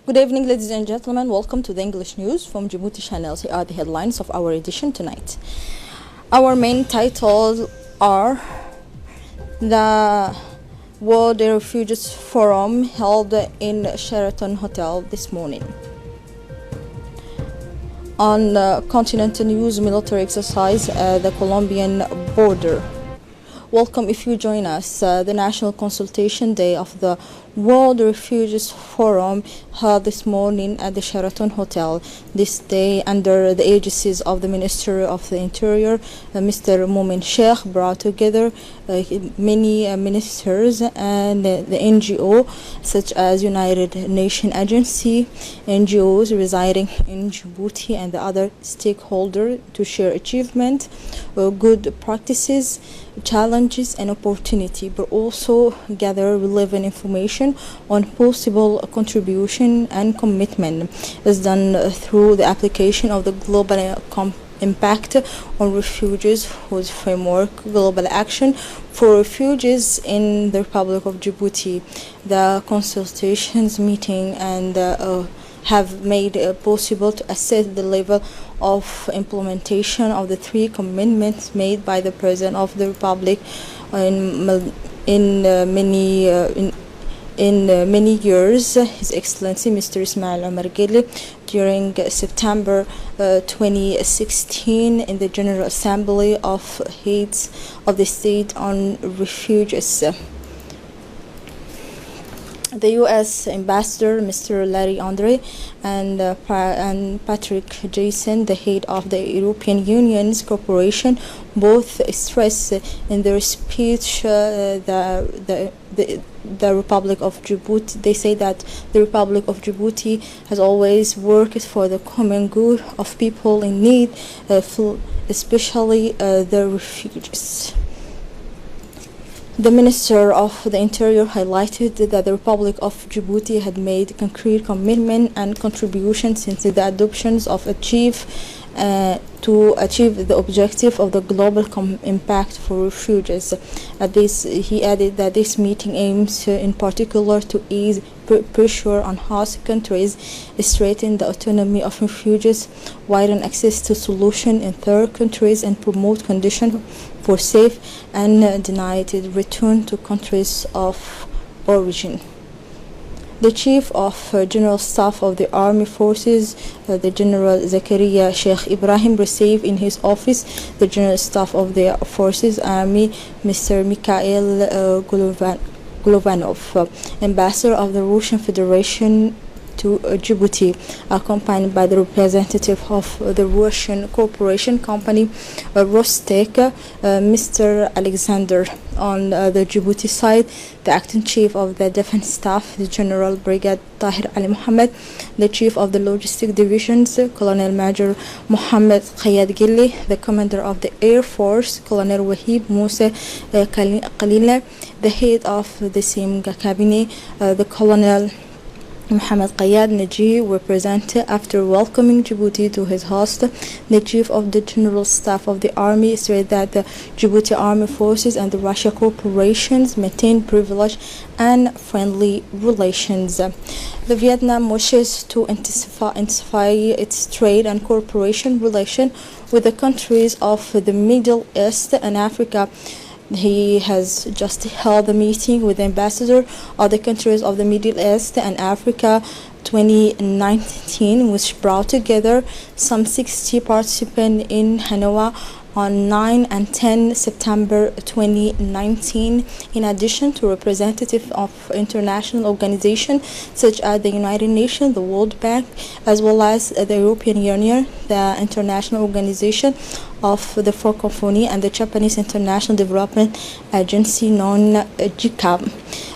Good evening, ladies and gentlemen. Welcome to the English news from Djibouti channels. Here are the headlines of our edition tonight. Our main titles are the World Refugees Forum held in Sheraton Hotel this morning. On continental news, military exercise at the Colombian border. Welcome if you join us. The National Consultation Day of the World Refugees Forum held this morning at the Sheraton Hotel. This day, under the aegis of the Minister of the Interior, Mr. Momin Sheikh, brought together many ministers and the NGO, such as United Nations Agency, NGOs residing in Djibouti, and the other stakeholders to share achievement, good practices, challenges and opportunity, but also gather relevant information on possible contribution and commitment is done through the application of the global impact on refugees, whose framework global action for refugees in the Republic of Djibouti. The consultations meeting and have made it possible to assess the level of implementation of the three commitments made by the President of the Republic in many years, His Excellency Mr. Ismail Omar Guelleh, during September 2016 in the General Assembly of Heads of the State on Refugees. The U.S. Ambassador, Mr. Larry Andre, and Patrick Jason, the head of the European Union's Corporation, both stressed in their speech the Republic of Djibouti. They say that the Republic of Djibouti has always worked for the common good of people in need, especially the refugees. The Minister of the Interior highlighted that the Republic of Djibouti had made concrete commitment and contribution since the adoptions of to achieve the objective of the global impact for refugees. He added that this meeting aims in particular to ease pressure on host countries, strengthen the autonomy of refugees, widen access to solutions in third countries, and promote conditions for safe and denied return to countries of origin. The Chief of General Staff of the Army Forces, the General Zakaria Sheikh Ibrahim, received in his office the General Staff of the Forces Army, Mr. Mikhail Golovanov, Ambassador of the Russian Federation to Djibouti, accompanied by the representative of the Russian corporation company Rostec, Mr. Alexander. On the Djibouti side, the acting chief of the defense staff, the General Brigade Tahir Ali Mohammed, the chief of the logistic divisions, Colonel Major Mohammed Kayad Gilli, the commander of the Air Force, Colonel Wahib Musa Kalila, the head of the same cabinet, the Colonel Mohammed Qayad Naji were present after welcoming Djibouti to his host. The chief of the general staff of the army said that the Djibouti army forces and the Russia corporations maintain privileged and friendly relations. The Vietnam wishes to intensify its trade and cooperation relation with the countries of the Middle East and Africa. He has just held a meeting with the ambassador of the countries of the Middle East and Africa 2019, which brought together some 60 participants in Hanoi on 9 and 10 September 2019, in addition to representatives of international organizations such as the United Nations, the World Bank, as well as the European Union, the International Organization of the Francophonie, and the Japanese International Development Agency, known JICA.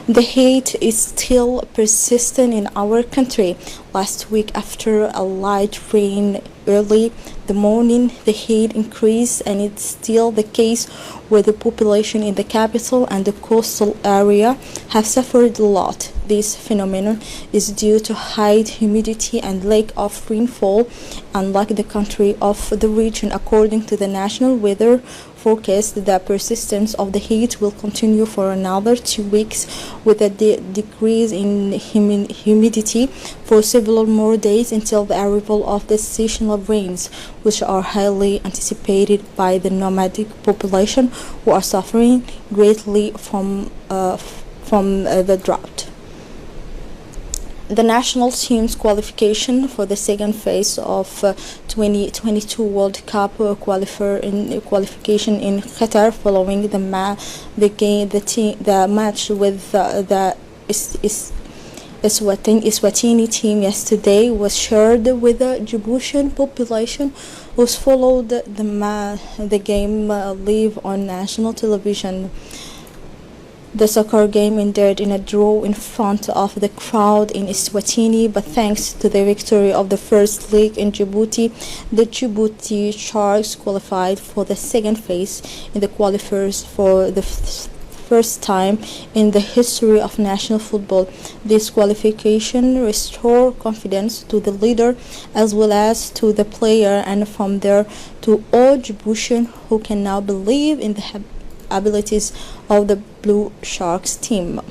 The hate is still persistent in our country. Last week, after a light rain early the morning, the hate increased, and it's still the case where the population in the capital and the coastal area have suffered a lot. this phenomenon is due to high humidity and lack of rainfall, unlike the country of the region. According to the National Weather Forecast, the persistence of the heat will continue for another 2 weeks, with a decrease in humidity for several more days until the arrival of the seasonal rains, which are highly anticipated by the nomadic population, who are suffering greatly from the drought. The national team's qualification for the second phase of 2022 World Cup qualification in Qatar, following the match with the Eswatini team yesterday, was shared with the Djiboutian population, who followed the game live on national television. The soccer game ended in a draw in front of the crowd in Eswatini, but thanks to the victory of the first leg in Djibouti, the Djibouti Sharks qualified for the second phase in the qualifiers for the first time in the history of national football. This qualification restored confidence to the leader as well as to the player, and from there to all Djiboutians, who can now believe in the abilities of the Blue Sharks team.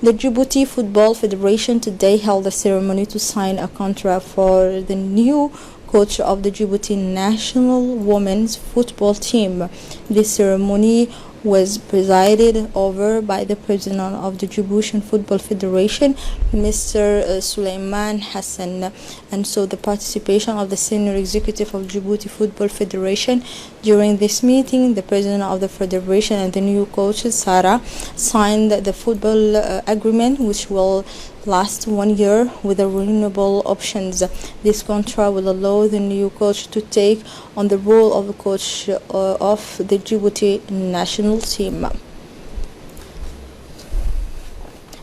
The Djibouti Football Federation today held a ceremony to sign a contract for the new coach of the Djibouti national women's football team. This ceremony was presided over by the president of the Djiboutian Football Federation, Mr. Suleiman Hassan, and so the participation of the senior executive of Djibouti Football Federation. During this meeting, the president of the federation and the new coach, Sarah, signed the football agreement, which will last 1 year with the renewable options. This contract will allow the new coach to take on the role of the coach of the Djibouti national team.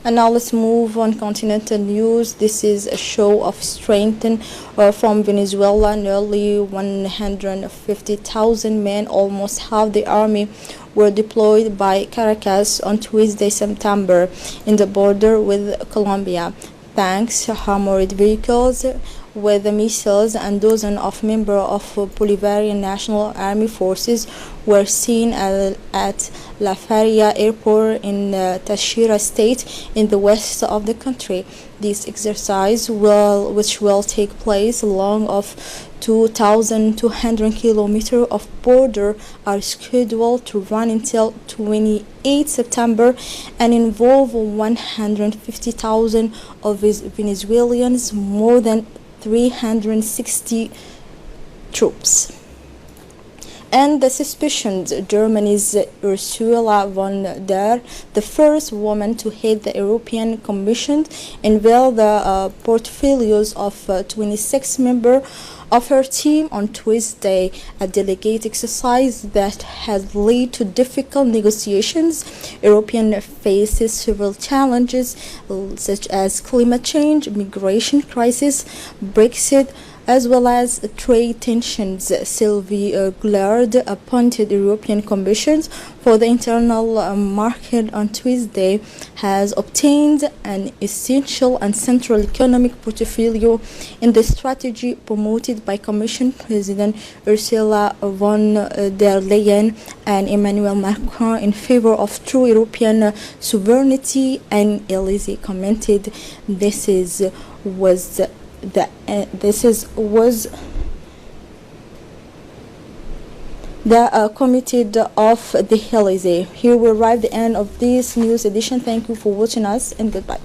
And now let's move on continental news. This is a show of strength from Venezuela. Nearly 150,000 men, almost half the army, were deployed by Caracas on Tuesday, September, in the border with Colombia. Tanks, armored vehicles with missiles, and dozens of members of Bolivarian National Army forces were seen at La Faria airport in Táchira state in the west of the country. This exercise, which will take place along of 2,200 kilometers of border, are scheduled to run until 28 September and involve 150,000 of Venezuelans, more than 360 troops. And the suspicions: Germany's Ursula von der, the first woman to head the European Commission, unveiled the portfolios of 26 members of her team on Tuesday, a delicate exercise that has led to difficult negotiations. European faces several challenges, such as climate change, migration crisis, Brexit, as well as trade tensions. Sylvie Goulard, appointed European Commission for the internal market on Tuesday, has obtained an essential and central economic portfolio in the strategy promoted by Commission President Ursula von der Leyen and Emmanuel Macron in favor of true European sovereignty. And Elysee commented, the committed of the Elysee. Here we arrive at the end of this news edition. Thank you for watching us, and goodbye.